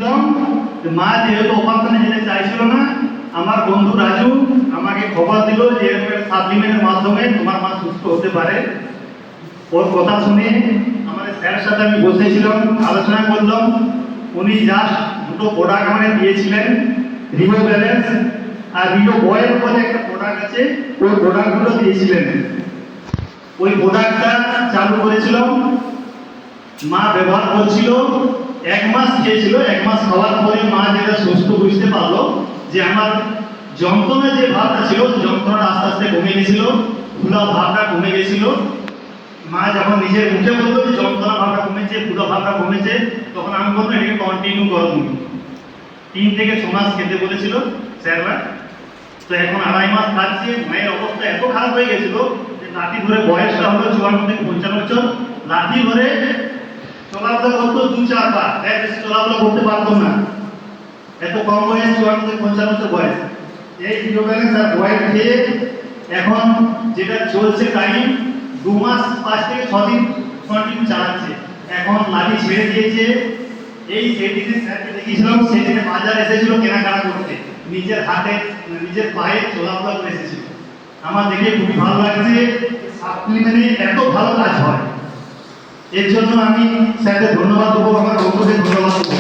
দিয়েছিলাম যে মা যেহেতু অপারেশনে যেতে চাইছিল না, আমার বন্ধু রাজু আমাকে খবর দিল যে এরকম সাপ্লিমেন্টের মাধ্যমে তোমার মা সুস্থ হতে পারে। ওর কথা শুনে আমাদের স্যারের সাথে আমি বসেছিলাম, আলোচনা করলাম। উনি জাস্ট দুটো প্রোডাক্ট আমাকে দিয়েছিলেন, রিভো ব্যালেন্স আর রিভো বয়ের বলে একটা প্রোডাক্ট আছে, ওই প্রোডাক্টগুলো দিয়েছিলেন। ওই প্রোডাক্টটা চালু করেছিলাম, মা ব্যবহার করছিল, 1 মাস খেয়েছিল। 1 মাস খাওয়ার পরে মা যেটা সুস্থ বুঝতে পারলো যে আমার যন্ত্রণা যে ভাবটা ছিল, যন্ত্রণাটা আস্তে আস্তে কমে গেছিল, ফুলা ভাবটা কমে গেছিল। মা যখন নিজের মুখে বললো যে যন্ত্রণা ভাবটা কমেছে, ফুলা ভাবটা কমেছে, তখন আমি বললাম এটাকে কন্টিনিউ করো তুমি। 3 থেকে 6 মাস খেতে বলেছিল স্যাররা। তো এখন 2.5 মাস খাচ্ছে। মায়ের অবস্থা এত খারাপ হয়ে গেছিল যে লাঠি ধরে, বয়সটা হলো 54 থেকে 55 বছর, লাঠি ধরে চলাফেরা করতো 2-4 বার, এর বেশি চলাফেরা করতে পারতো না। এত কম বয়স, 54 থেকে 55 বছর বয়স। এই রিভো ব্যালেন্স আর বয়েল খেয়ে এখন যেটা চলছে টাইম 2 মাস 5 থেকে 6 দিন কন্টিনিউ চালাচ্ছে। এখন লাঠি ছেড়ে দিয়েছে। এই সেদিনে স্যারকে দেখিয়েছিলাম, সেদিনে বাজার এসেছিল কেনাকাটা করতে, নিজের হাতে নিজের পায়ে চলাফেরা করে এসেছিল। আমার দেখে খুবই ভালো লাগছে, সাপ্লিমেন্টে এত ভালো কাজ হয়। এর জন্য আমি স্যারকে ধন্যবাদ দেবো, আমার বন্ধুদের ধন্যবাদ দেবো।